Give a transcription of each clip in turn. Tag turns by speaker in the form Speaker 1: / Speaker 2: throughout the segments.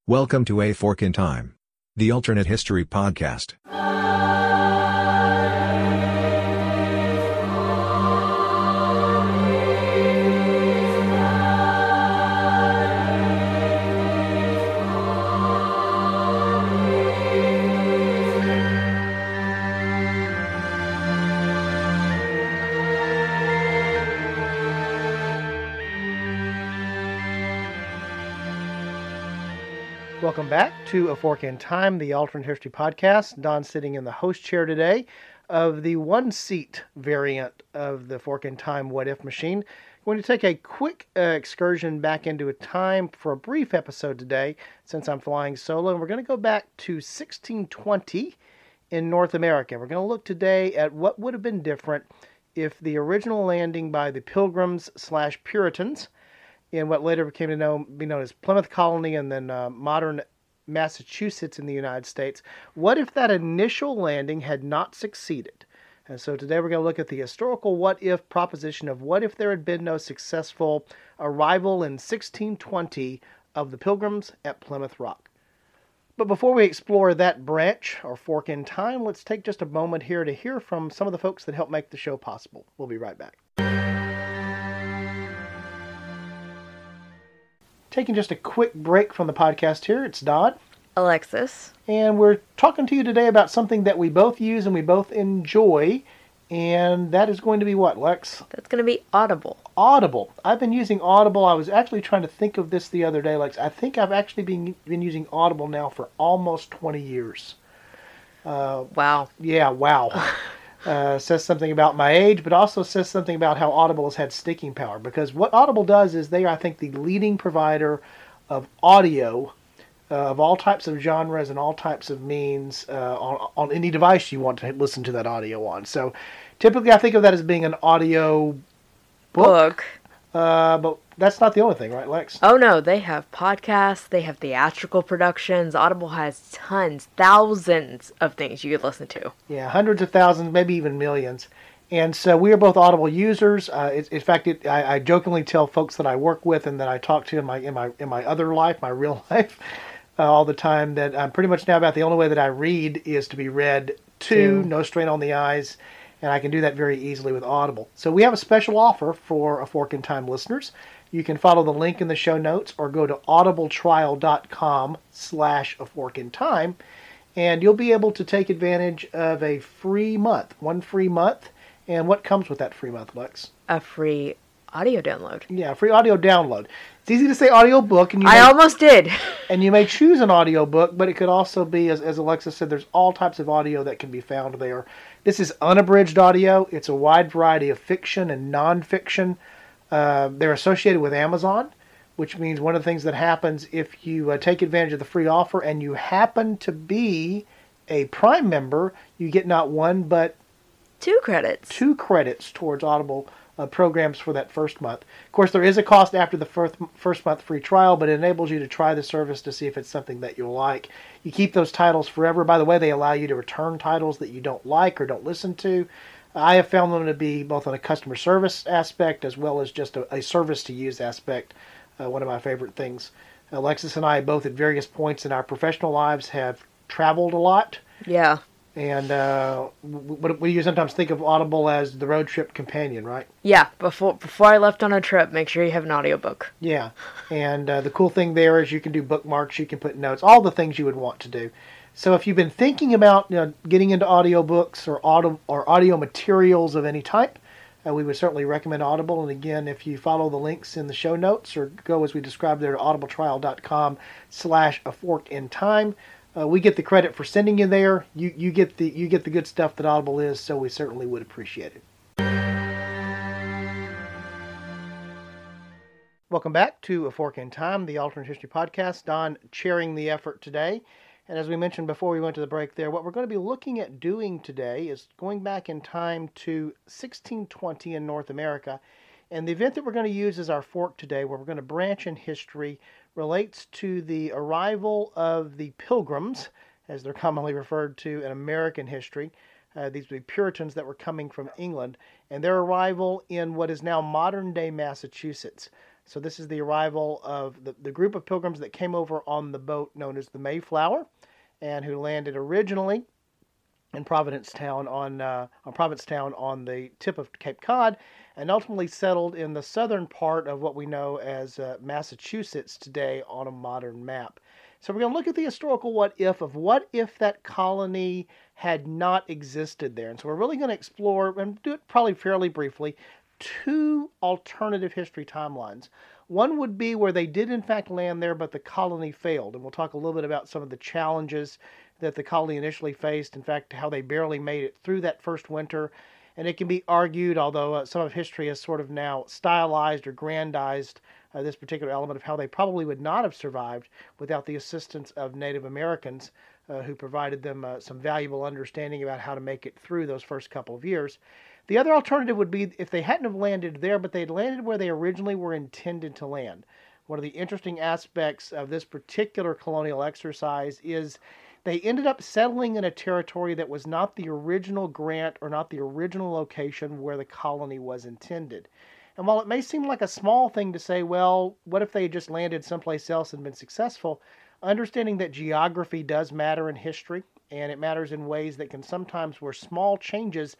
Speaker 1: Welcome to A Fork in Time, the alternate history podcast.
Speaker 2: Welcome back to A Fork in Time, the alternate history podcast. Don sitting in the host chair today of the one-seat variant of the Fork in Time What If machine. I'm going to take a quick excursion back into a time for a brief episode today since I'm flying solo. And we're going to go back to 1620 in North America. We're going to look today at what would have been different if the original landing by the Pilgrims/Puritans in what later became to be known as Plymouth Colony and then modern Massachusetts in the United States. What if that initial landing had not succeeded? And so today we're going to look at the historical what-if proposition of what if there had been no successful arrival in 1620 of the Pilgrims at Plymouth Rock. But before we explore that branch or fork in time, let's take just a moment here to hear from some of the folks that help make the show possible. We'll be right back. Taking just a quick break from the podcast here, it's Don.
Speaker 3: Alexis.
Speaker 2: And we're talking to you today about something that we both use and we both enjoy, and that is going to be what, Lex?
Speaker 3: That's going to be Audible.
Speaker 2: Audible. I've been using Audible. I was actually trying to think of this the other day, Lex. I think I've actually been using Audible now for almost 20 years.
Speaker 3: Wow.
Speaker 2: Yeah, wow. Says something about my age, but also says something about how Audible has had sticking power. Because what Audible does is they are, I think, the leading provider of audio of all types of genres and all types of means on any device you want to listen to that audio on. So typically I think of that as being an audio book. But that's not the only thing, right, Lex?
Speaker 3: Oh, no. They have podcasts. They have theatrical productions. Audible has tons, thousands of things you could listen to.
Speaker 2: Yeah, hundreds of thousands, maybe even millions. And so we are both Audible users. In fact, I jokingly tell folks that I work with and that I talk to in my other life, my real life, all the time, that I'm pretty much now about the only way that I read is to be read to, no strain on the eyes. And I can do that very easily with Audible. So we have a special offer for A Fork in Time listeners. You can follow the link in the show notes or go to audibletrial.com/aforkintime, and you'll be able to take advantage of a free month, one free month. And what comes with that free month, Lex?
Speaker 3: A free audio download.
Speaker 2: Yeah, free audio download. It's easy to say audio book, and
Speaker 3: I almost did.
Speaker 2: And you may choose an audio book, but it could also be, as Alexa said, there's all types of audio that can be found there. This is unabridged audio. It's a wide variety of fiction and nonfiction. They're associated with Amazon, which means one of the things that happens if you take advantage of the free offer and you happen to be a Prime member, you get not one, but
Speaker 3: 2 credits.
Speaker 2: 2 credits towards Audible programs for that first month. Of course, there is a cost after the first month free trial, but it enables you to try the service to see if it's something that you'll like. You keep those titles forever. By the way, they allow you to return titles that you don't like or don't listen to. I have found them to be both on a customer service aspect as well as just a service to use aspect. One of my favorite things. Alexis and I both at various points in our professional lives have traveled a lot.
Speaker 3: Yeah.
Speaker 2: And you sometimes think of Audible as the road trip companion, right?
Speaker 3: Yeah, before I left on a trip, make sure you have an audiobook.
Speaker 2: Yeah, and the cool thing there is you can do bookmarks, you can put notes, all the things you would want to do. So if you've been thinking about getting into audiobooks or audio materials of any type, we would certainly recommend Audible. And again, if you follow the links in the show notes or go as we described there to audibletrial.com/aforkintime, we get the credit for sending you there. You get the good stuff that Audible is, so we certainly would appreciate it. Welcome back to A Fork in Time, the alternate history podcast. Don chairing the effort today. And as we mentioned before we went to the break there, what we're going to be looking at doing today is going back in time to 1620 in North America. And the event that we're going to use as our fork today, where we're going to branch in history, relates to the arrival of the Pilgrims, as they're commonly referred to in American history. These would be Puritans that were coming from England, and their arrival in what is now modern-day Massachusetts. So this is the arrival of the group of pilgrims that came over on the boat known as the Mayflower, and who landed originally in Provincetown on the tip of Cape Cod, and ultimately settled in the southern part of what we know as Massachusetts today on a modern map. So we're going to look at the historical what if that colony had not existed there. And so we're really going to explore, and do it probably fairly briefly, two alternative history timelines. One would be where they did in fact land there, but the colony failed. And we'll talk a little bit about some of the challenges that the colony initially faced, in fact, how they barely made it through that first winter. And it can be argued, although some of history has sort of now stylized or grandized this particular element of how they probably would not have survived without the assistance of Native Americans who provided them some valuable understanding about how to make it through those first couple of years. The other alternative would be if they hadn't have landed there, but they'd landed where they originally were intended to land. One of the interesting aspects of this particular colonial exercise is they ended up settling in a territory that was not the original grant or not the original location where the colony was intended. And while it may seem like a small thing to say, well, what if they had just landed someplace else and been successful, understanding that geography does matter in history, and it matters in ways that can sometimes, where small changes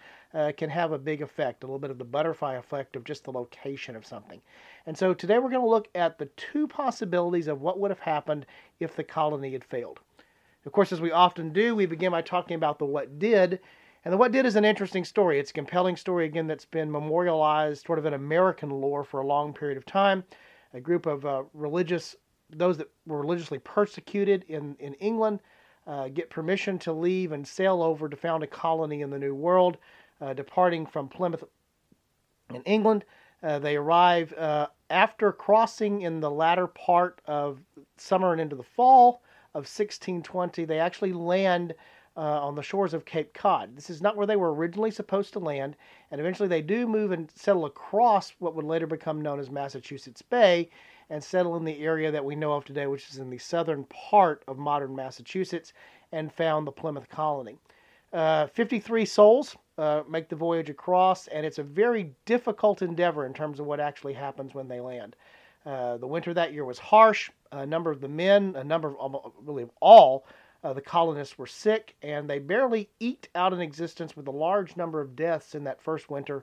Speaker 2: can have a big effect, a little bit of the butterfly effect of just the location of something. And so today we're going to look at the two possibilities of what would have happened if the colony had failed. Of course, as we often do, we begin by talking about the what did. And the what did is an interesting story. It's a compelling story, again, that's been memorialized sort of in American lore for a long period of time. A group of those that were religiously persecuted in England, get permission to leave and sail over to found a colony in the New World, departing from Plymouth in England. They arrive after crossing in the latter part of summer and into the fall of 1620. They actually land on the shores of Cape Cod. This is not where they were originally supposed to land, and eventually they do move and settle across what would later become known as Massachusetts Bay, and settle in the area that we know of today, which is in the southern part of modern Massachusetts, and found the Plymouth colony. 53 souls make the voyage across, and it's a very difficult endeavor in terms of what actually happens when they land. The winter that year was harsh. A number of the men, really all, the colonists were sick, and they barely eked out an existence with a large number of deaths in that first winter,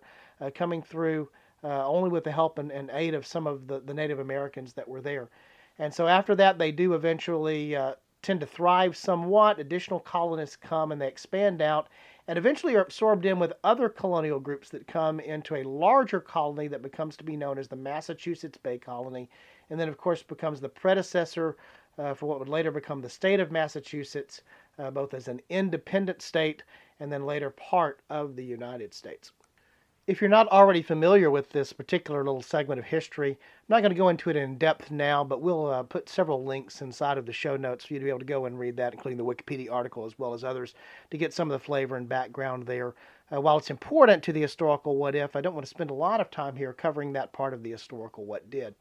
Speaker 2: coming through only with the help and aid of some of the Native Americans that were there. And so after that, they do eventually tend to thrive somewhat. Additional colonists come and they expand out, and eventually are absorbed in with other colonial groups that come into a larger colony that becomes to be known as the Massachusetts Bay Colony, and then of course becomes the predecessor for what would later become the state of Massachusetts, both as an independent state and then later part of the United States. If you're not already familiar with this particular little segment of history, I'm not going to go into it in depth now, but we'll put several links inside of the show notes for you to be able to go and read that, including the Wikipedia article as well as others, to get some of the flavor and background there. While it's important to the historical what if, I don't want to spend a lot of time here covering that part of the historical what did.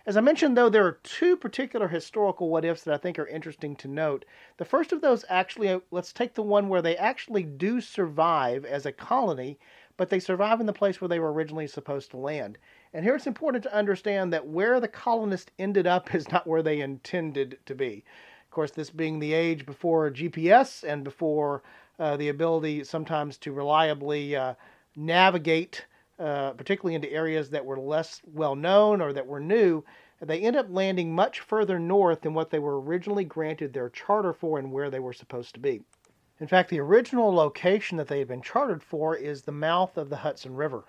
Speaker 2: As I mentioned, though, there are two particular historical what-ifs that I think are interesting to note. The first of those actually, let's take the one where they actually do survive as a colony, but they survive in the place where they were originally supposed to land. And here it's important to understand that where the colonists ended up is not where they intended to be. Of course, this being the age before GPS and before the ability sometimes to reliably navigate particularly into areas that were less well known or that were new, they end up landing much further north than what they were originally granted their charter for and where they were supposed to be. In fact, the original location that they had been chartered for is the mouth of the Hudson River.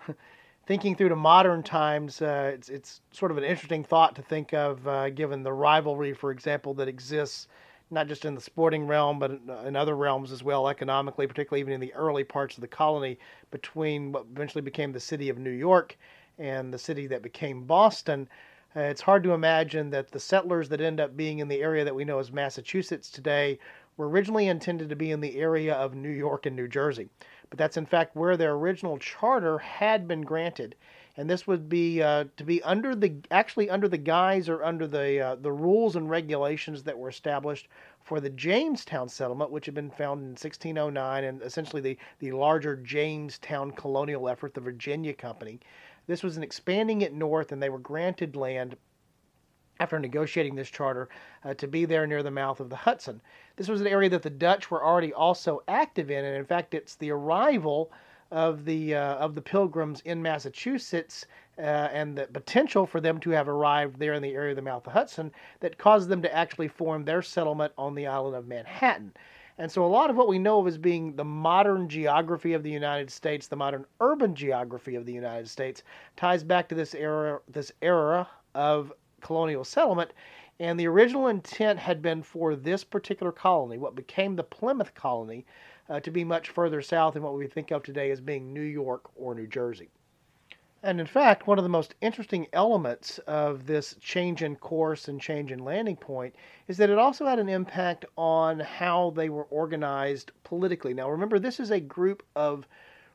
Speaker 2: Thinking through to modern times, it's sort of an interesting thought to think of, given the rivalry, for example, that exists not just in the sporting realm, but in other realms as well, economically, particularly even in the early parts of the colony, between what eventually became the city of New York and the city that became Boston. It's hard to imagine that the settlers that end up being in the area that we know as Massachusetts today were originally intended to be in the area of New York and New Jersey. But that's in fact where their original charter had been granted. And this would be to be under the guise or under the rules and regulations that were established for the Jamestown settlement, which had been founded in 1609, and essentially the larger Jamestown colonial effort, the Virginia Company. This was an expanding it north, and they were granted land after negotiating this charter to be there near the mouth of the Hudson. This was an area that the Dutch were already also active in, and in fact, it's the arrival of the Pilgrims in Massachusetts and the potential for them to have arrived there in the area of the mouth of the Hudson that caused them to actually form their settlement on the island of Manhattan. And so a lot of what we know of as being the modern geography of the United States, the modern urban geography of the United States, ties back to this era of colonial settlement, and the original intent had been for this particular colony, what became the Plymouth colony, to be much further south than what we think of today as being New York or New Jersey. And in fact, one of the most interesting elements of this change in course and change in landing point is that it also had an impact on how they were organized politically. Now remember, this is a group of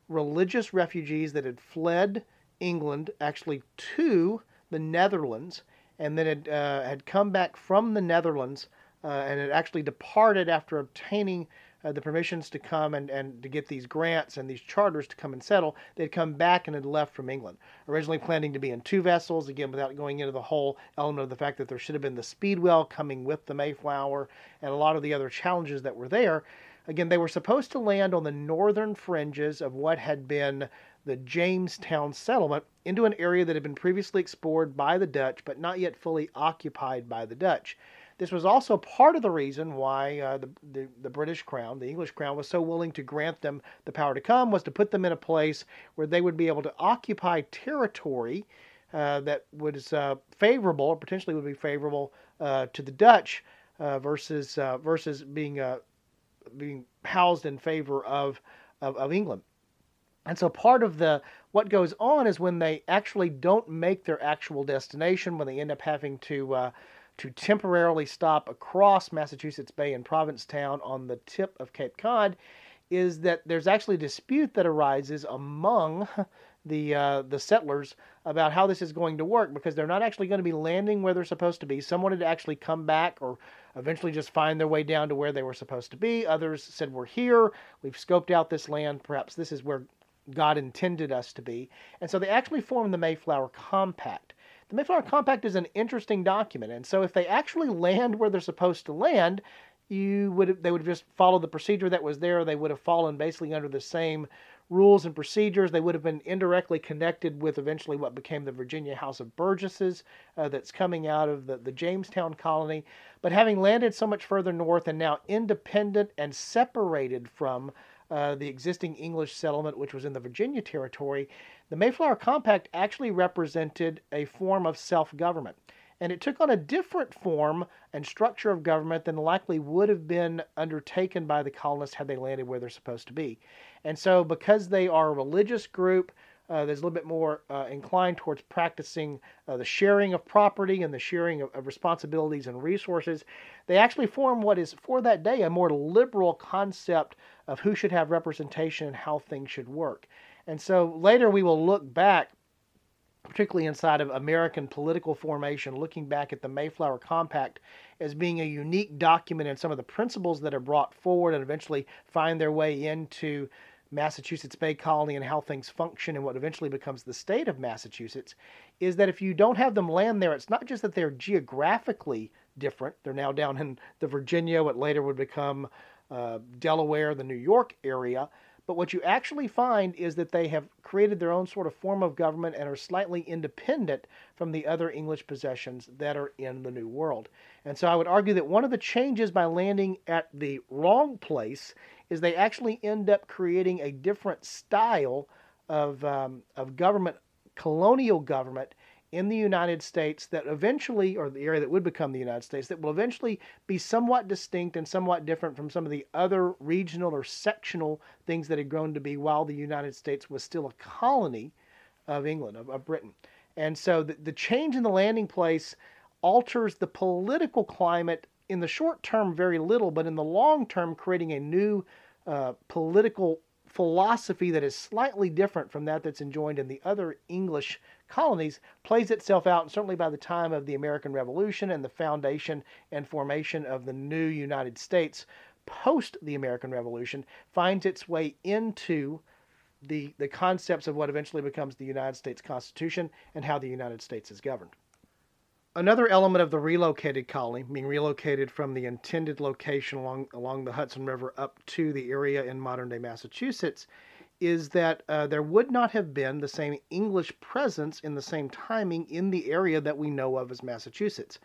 Speaker 2: religious refugees that had fled England actually to the Netherlands, and then had come back from the Netherlands and had actually departed after obtaining the permissions to come and to get these grants and these charters to come and settle. They'd come back and had left from England, originally planning to be in 2 vessels, again, without going into the whole element of the fact that there should have been the Speedwell coming with the Mayflower and a lot of the other challenges that were there. Again, they were supposed to land on the northern fringes of what had been the Jamestown settlement into an area that had been previously explored by the Dutch, but not yet fully occupied by the Dutch. This was also part of the reason why the British Crown, the English Crown, was so willing to grant them the power to come, was to put them in a place where they would be able to occupy territory that was favorable, or potentially would be favorable to the Dutch, versus being housed in favor of England. And so part of what goes on is when they actually don't make their actual destination, when they end up having to temporarily stop across Massachusetts Bay in Provincetown on the tip of Cape Cod, is that there's actually a dispute that arises among the settlers about how this is going to work, because they're not actually going to be landing where they're supposed to be. Some wanted to actually come back or eventually just find their way down to where they were supposed to be. Others said, we're here, we've scoped out this land, perhaps this is where God intended us to be. And so they actually formed the Mayflower Compact. The Mayflower Compact is an interesting document, and so if they actually land where they're supposed to land, they would have just followed the procedure that was there. They would have fallen basically under the same rules and procedures. They would have been indirectly connected with eventually what became the Virginia House of Burgesses that's coming out of the Jamestown colony. But having landed so much further north and now independent and separated from the existing English settlement, which was in the Virginia territory, the Mayflower Compact actually represented a form of self-government. And it took on a different form and structure of government than likely would have been undertaken by the colonists had they landed where they're supposed to be. And so because they are a religious group, there's a little bit more inclined towards practicing the sharing of property and the sharing of responsibilities and resources. They actually form what is, for that day, a more liberal concept of who should have representation and how things should work. And so later we will look back, particularly inside of American political formation, looking back at the Mayflower Compact as being a unique document, and some of the principles that are brought forward and eventually find their way into Massachusetts Bay Colony and how things function and what eventually becomes the state of Massachusetts, is that if you don't have them land there, it's not just that they're geographically different. They're now down in the Virginia, what later would become Delaware, the New York area. But what you actually find is that they have created their own sort of form of government and are slightly independent from the other English possessions that are in the New World. And so I would argue that one of the changes by landing at the wrong place is they actually end up creating a different style of government, colonial government, in the United States that eventually, or the area that would become the United States, that will eventually be somewhat distinct and somewhat different from some of the other regional or sectional things that had grown to be while the United States was still a colony of England, of Britain. And so the change in the landing place alters the political climate in the short term very little, but in the long term creating a new political philosophy that is slightly different from that's enjoined in the other English colonies, plays itself out, and certainly by the time of the American Revolution and the foundation and formation of the new United States post the American Revolution, finds its way into the concepts of what eventually becomes the United States Constitution and how the United States is governed. Another element of the relocated colony, being relocated from the intended location along the Hudson River up to the area in modern-day Massachusetts, is that there would not have been the same English presence in the same timing in the area that we know of as Massachusetts.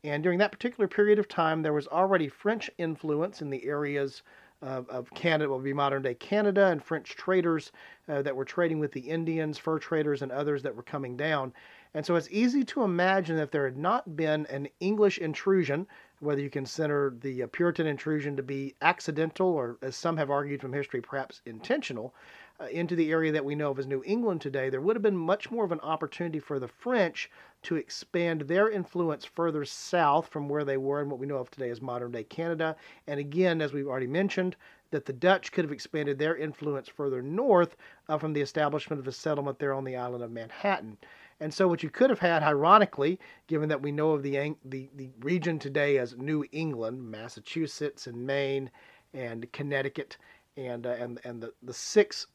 Speaker 2: And during that particular period of time, there was already French influence in the areas of Canada, what would be modern-day Canada, and French traders that were trading with the Indians, fur traders, and others that were coming down. And so it's easy to imagine that if there had not been an English intrusion, whether you consider the Puritan intrusion to be accidental or, as some have argued from history, perhaps intentional, into the area that we know of as New England today, there would have been much more of an opportunity for the French to expand their influence further south from where they were in what we know of today as modern-day Canada. And again, as we've already mentioned, that the Dutch could have expanded their influence further north from the establishment of a settlement there on the island of Manhattan. And so what you could have had, ironically, given that we know of the region today as New England, Massachusetts and Maine and Connecticut and the six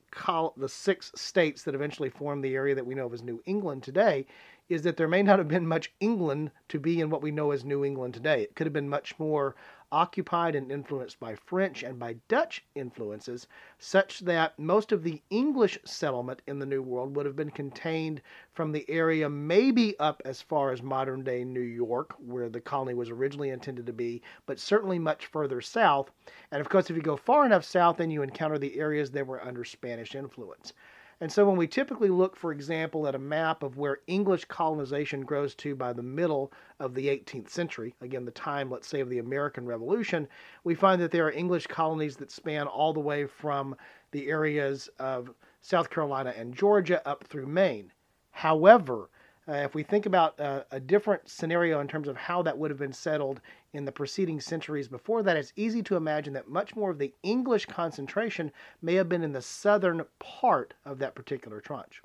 Speaker 2: states that eventually formed the area that we know of as New England today, is that there may not have been much England to be in what we know as New England today. It could have been much more occupied and influenced by French and by Dutch influences, such that most of the English settlement in the New World would have been contained from the area maybe up as far as modern-day New York, where the colony was originally intended to be, but certainly much further south. And of course, if you go far enough south, then you encounter the areas that were under Spanish influence. And so when we typically look, for example, at a map of where English colonization grows to by the middle of the 18th century, again, the time, let's say, of the American Revolution, we find that there are English colonies that span all the way from the areas of South Carolina and Georgia up through Maine. However, if we think about a different scenario in terms of how that would have been settled in the preceding centuries before that, it's easy to imagine that much more of the English concentration may have been in the southern part of that particular tranche.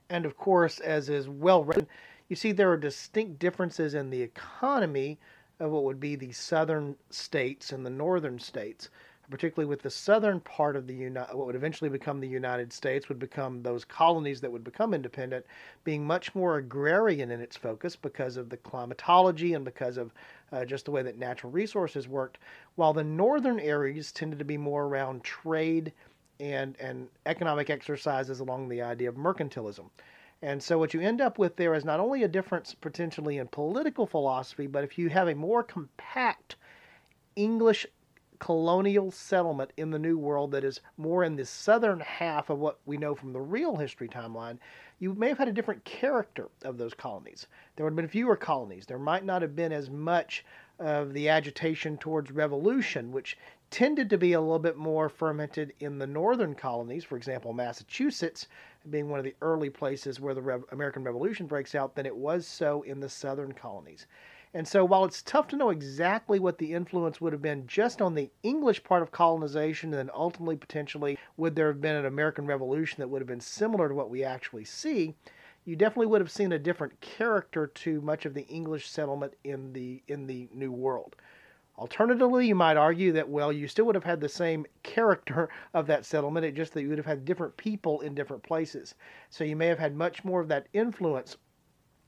Speaker 2: And of course, as is well written, you see there are distinct differences in the economy of what would be the southern states and the northern states. Particularly with the southern part of what would eventually become the United States, would become those colonies that would become independent, being much more agrarian in its focus because of the climatology and because of just the way that natural resources worked, while the northern areas tended to be more around trade and economic exercises along the idea of mercantilism. And so what you end up with there is not only a difference potentially in political philosophy, but if you have a more compact English colonial settlement in the New World that is more in the southern half of what we know from the real history timeline, you may have had a different character of those colonies. There would have been fewer colonies. There might not have been as much of the agitation towards revolution, which tended to be a little bit more fermented in the northern colonies, for example, Massachusetts being one of the early places where the American Revolution breaks out, than it was so in the southern colonies. And so while it's tough to know exactly what the influence would have been just on the English part of colonization, and then ultimately potentially would there have been an American Revolution that would have been similar to what we actually see, you definitely would have seen a different character to much of the English settlement in the New World. Alternatively, you might argue that, well, you still would have had the same character of that settlement, it's just that you would have had different people in different places. So you may have had much more of that influence.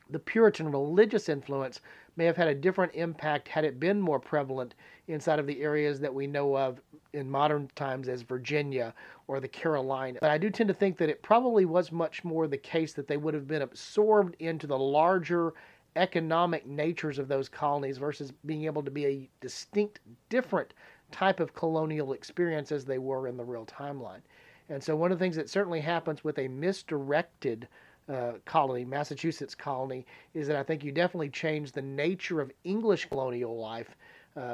Speaker 2: The Puritan religious influence may have had a different impact had it been more prevalent inside of the areas that we know of in modern times as Virginia or the Carolinas. But I do tend to think that it probably was much more the case that they would have been absorbed into the larger economic natures of those colonies versus being able to be a distinct, different type of colonial experience as they were in the real timeline. And so one of the things that certainly happens with a misdirected colony, Massachusetts colony, is that I think you definitely change the nature of English colonial life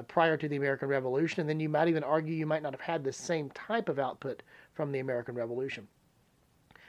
Speaker 2: prior to the American Revolution, and then you might even argue you might not have had the same type of output from the American Revolution.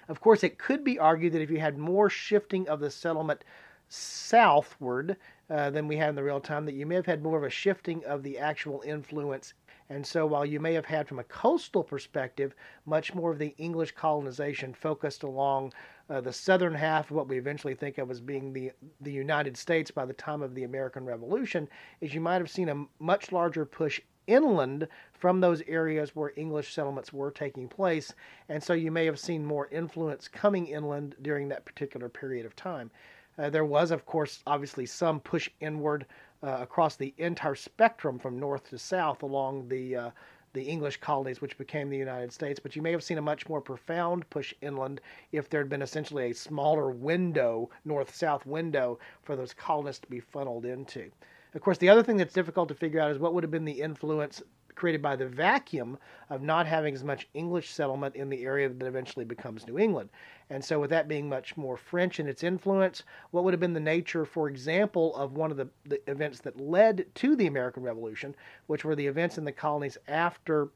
Speaker 2: Of course, it could be argued that if you had more shifting of the settlement southward than we had in the real time, that you may have had more of a shifting of the actual influence. And so while you may have had from a coastal perspective much more of the English colonization focused along the southern half of what we eventually think of as being the United States by the time of the American Revolution, is you might have seen a much larger push inland from those areas where English settlements were taking place, and so you may have seen more influence coming inland during that particular period of time. There was, of course, obviously some push inward across the entire spectrum from north to south along the English colonies, which became the United States, but you may have seen a much more profound push inland if there had been essentially a smaller window, north-south window, for those colonists to be funneled into. Of course, the other thing that's difficult to figure out is what would have been the influence created by the vacuum of not having as much English settlement in the area that eventually becomes New England. And so with that being much more French in its influence, what would have been the nature, for example, of one of the events that led to the American Revolution, which were the events in the colonies after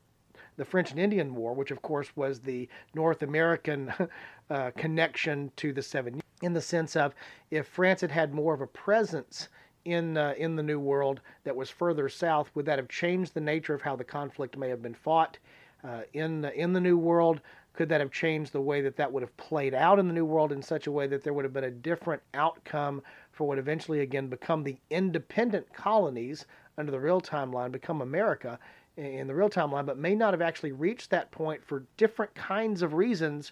Speaker 2: the French and Indian War, which of course was the North American connection to the 7 years, in the sense of if France had had more of a presence in the New World that was further south, would that have changed the nature of how the conflict may have been fought in the New World? Could that have changed the way that would have played out in the New World in such a way that there would have been a different outcome for what eventually again become the independent colonies under the real timeline, become America in the real timeline, but may not have actually reached that point for different kinds of reasons,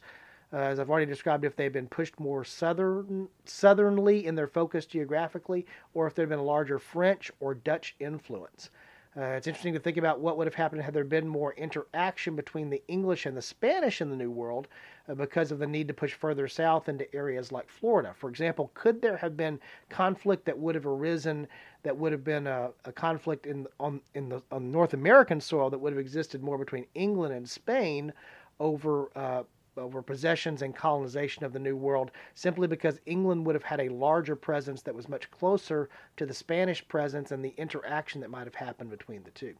Speaker 2: as I've already described, if they've been pushed more southernly in their focus geographically, or if there had been a larger French or Dutch influence. It's interesting to think about what would have happened had there been more interaction between the English and the Spanish in the New World because of the need to push further south into areas like Florida. For example, could there have been conflict that would have arisen that would have been a conflict on North American soil that would have existed more between England and Spain over possessions and colonization of the New World, simply because England would have had a larger presence that was much closer to the Spanish presence and the interaction that might have happened between the two.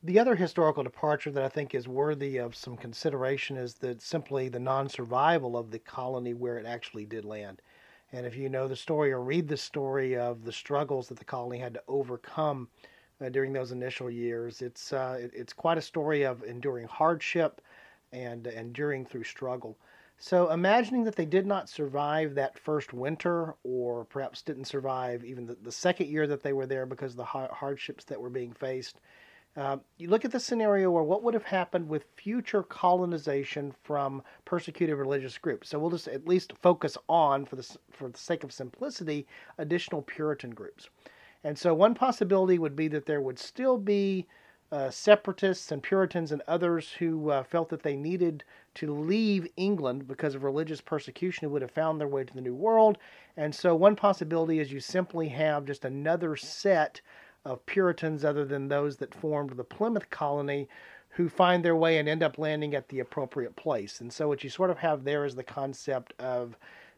Speaker 2: The other historical departure that I think is worthy of some consideration is simply the non-survival of the colony where it actually did land. And if you know the story or read the story of the struggles that the colony had to overcome during those initial years, it's quite a story of enduring hardship and enduring through struggle. So imagining that they did not survive that first winter, or perhaps didn't survive even the second year that they were there because of the hardships that were being faced, you look at the scenario where what would have happened with future colonization from persecuted religious groups. So we'll just at least focus on, for the sake of simplicity, additional Puritan groups. And so one possibility would be that there would still be separatists and Puritans and others who felt that they needed to leave England because of religious persecution, who would have found their way to the New World. And so one possibility is you simply have just another set of Puritans other than those that formed the Plymouth colony who find their way and end up landing at the appropriate place. And so what you sort of have there is the concept of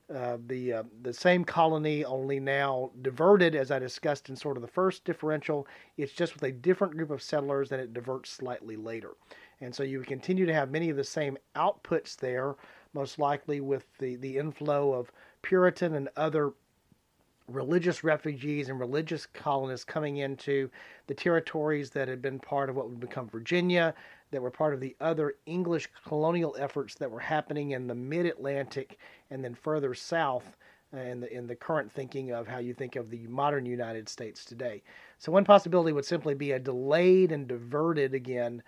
Speaker 2: the same colony, only now diverted, as I discussed in sort of the first differential. It's just with a different group of settlers, and it diverts slightly later. And so you continue to have many of the same outputs there, most likely with the inflow of Puritan and other religious refugees and religious colonists coming into the territories that had been part of what would become Virginia, that were part of the other English colonial efforts that were happening in the mid-Atlantic and then further south in the current thinking of how you think of the modern United States today. So one possibility would simply be a delayed and diverted, again,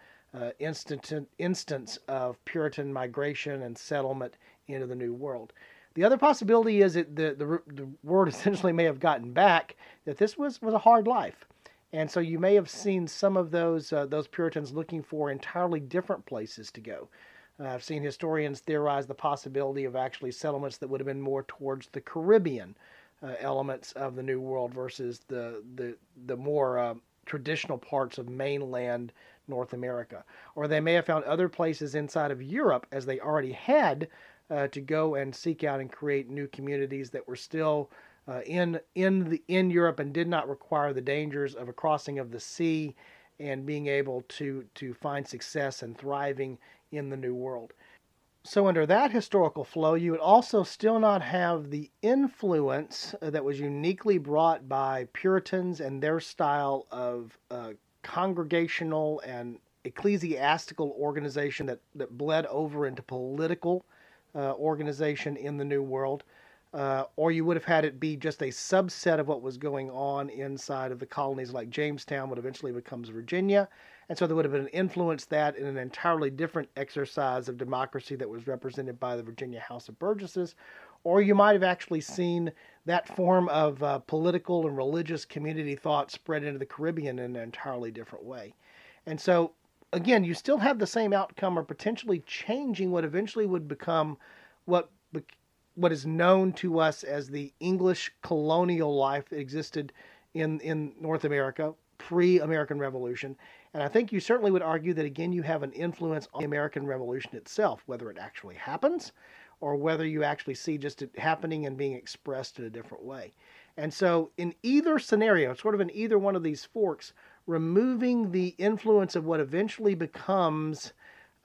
Speaker 2: instance of Puritan migration and settlement into the New World. The other possibility is that the word essentially may have gotten back that this was a hard life. And so you may have seen some of those Puritans looking for entirely different places to go. I've seen historians theorize the possibility of actually settlements that would have been more towards the Caribbean elements of the New World versus the more traditional parts of mainland North America. Or they may have found other places inside of Europe, as they already had, to go and seek out and create new communities that were still in Europe and did not require the dangers of a crossing of the sea and being able to find success and thriving in the New World. So under that historical flow, you would also still not have the influence that was uniquely brought by Puritans and their style of congregational and ecclesiastical organization that bled over into political organization in the New World. or you would have had it be just a subset of what was going on inside of the colonies, like Jamestown, what eventually becomes Virginia. And so there would have been influenced that in an entirely different exercise of democracy that was represented by the Virginia House of Burgesses. Or you might have actually seen that form of political and religious community thought spread into the Caribbean in an entirely different way. And so, again, you still have the same outcome, or potentially changing what eventually would become what is known to us as the English colonial life that existed in North America pre-American Revolution. And I think you certainly would argue that, again, you have an influence on the American Revolution itself, whether it actually happens or whether you actually see just it happening and being expressed in a different way. And so in either scenario, sort of in either one of these forks, removing the influence of what eventually becomes,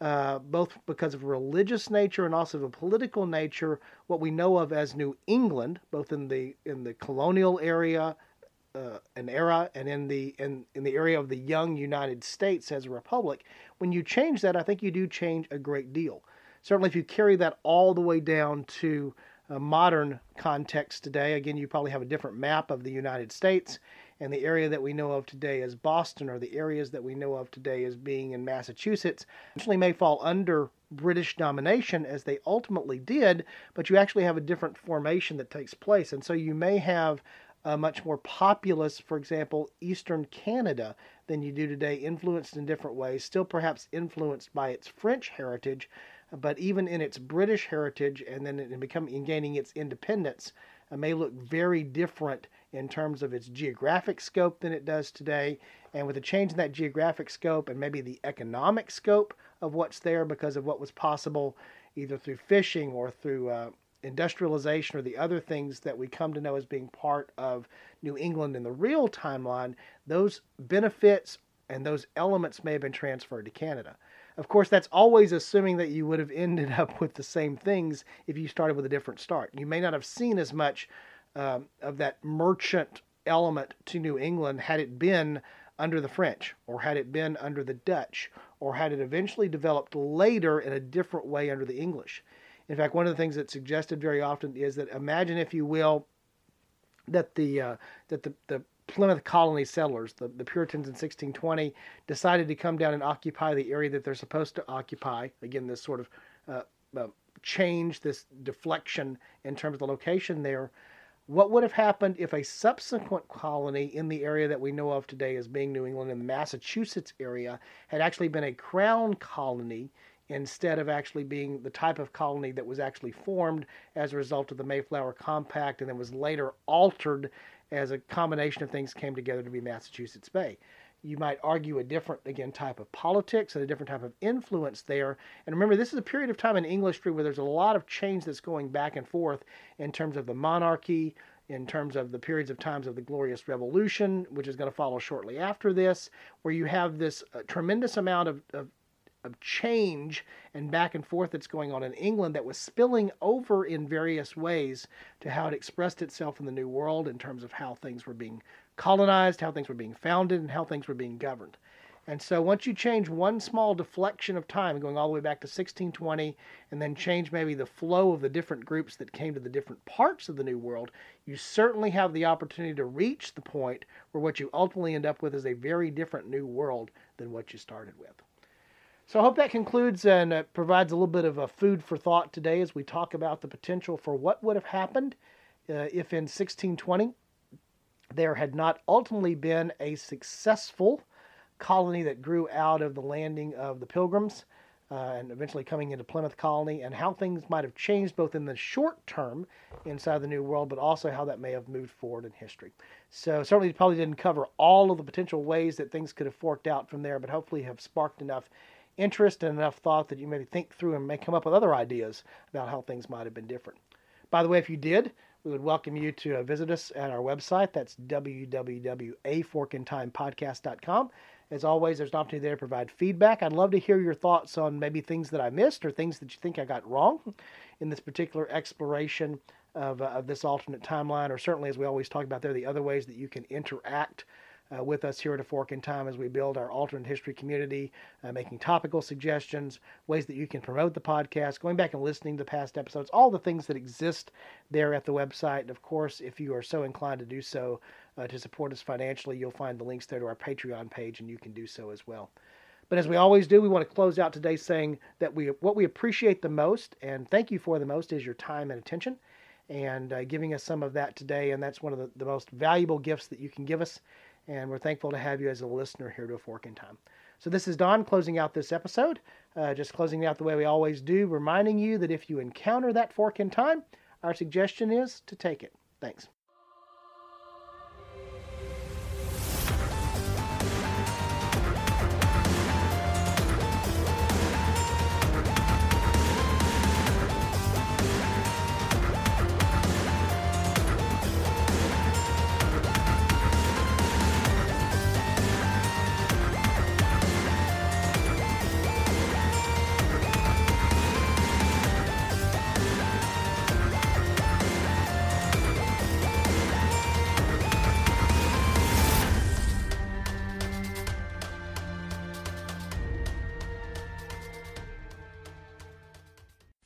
Speaker 2: both because of religious nature and also of a political nature, what we know of as New England, both in the colonial area, an era, and in the area of the young United States as a republic. When you change that, I think you do change a great deal. Certainly, if you carry that all the way down to a modern context today, again, you probably have a different map of the United States, and the area that we know of today as Boston, or the areas that we know of today as being in Massachusetts, actually may fall under British domination, as they ultimately did, but you actually have a different formation that takes place. And so you may have a much more populous, for example, Eastern Canada than you do today, influenced in different ways, still perhaps influenced by its French heritage, but even in its British heritage, and then in gaining its independence, may look very different in terms of its geographic scope than it does today. And with a change in that geographic scope and maybe the economic scope of what's there because of what was possible either through fishing or through industrialization or the other things that we come to know as being part of New England in the real timeline, those benefits and those elements may have been transferred to Canada. Of course, that's always assuming that you would have ended up with the same things if you started with a different start. You may not have seen as much of that merchant element to New England had it been under the French, or had it been under the Dutch, or had it eventually developed later in a different way under the English. In fact, one of the things that's suggested very often is that, imagine, if you will, that the Plymouth colony settlers, the Puritans in 1620, decided to come down and occupy the area that they're supposed to occupy. Again, this sort of change, this deflection in terms of the location there. What would have happened if a subsequent colony in the area that we know of today as being New England, in the Massachusetts area, had actually been a crown colony instead of actually being the type of colony that was actually formed as a result of the Mayflower Compact and then was later altered as a combination of things came together to be Massachusetts Bay? You might argue a different, again, type of politics and a different type of influence there. And remember, this is a period of time in English history where there's a lot of change that's going back and forth in terms of the monarchy, in terms of the periods of times of the Glorious Revolution, which is going to follow shortly after this, where you have this tremendous amount of change and back and forth that's going on in England that was spilling over in various ways to how it expressed itself in the New World in terms of how things were being colonized, how things were being founded, and how things were being governed. And so once you change one small deflection of time, going all the way back to 1620, and then change maybe the flow of the different groups that came to the different parts of the New World, you certainly have the opportunity to reach the point where what you ultimately end up with is a very different New World than what you started with. So I hope that concludes and provides a little bit of a food for thought today as we talk about the potential for what would have happened if in 1620 there had not ultimately been a successful colony that grew out of the landing of the Pilgrims and eventually coming into Plymouth Colony, and how things might have changed both in the short term inside the New World, but also how that may have moved forward in history. So certainly probably didn't cover all of the potential ways that things could have forked out from there, but hopefully have sparked enough interest and enough thought that you maybe think through and may come up with other ideas about how things might have been different. By the way, if you did, we would welcome you to visit us at our website. That's www.aforkintimepodcast.com. As always, there's an opportunity there to provide feedback. I'd love to hear your thoughts on maybe things that I missed or things that you think I got wrong in this particular exploration of this alternate timeline, or certainly, as we always talk about there, the other ways that you can interact with us here at A Fork in Time as we build our alternate history community, making topical suggestions, ways that you can promote the podcast, going back and listening to past episodes, all the things that exist there at the website. And of course, if you are so inclined to do so, to support us financially, you'll find the links there to our Patreon page, and you can do so as well. But as we always do, we want to close out today saying that what we appreciate the most and thank you for the most is your time and attention, and giving us some of that today. And that's one of the most valuable gifts that you can give us. And we're thankful to have you as a listener here to A Fork in Time. So this is Don closing out this episode, just closing out the way we always do, reminding you that if you encounter that fork in time, our suggestion is to take it. Thanks.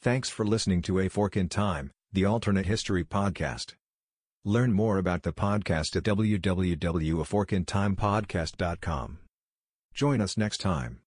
Speaker 1: Thanks for listening to A Fork in Time, the alternate history podcast. Learn more about the podcast at www.aforkintimepodcast.com. Join us next time.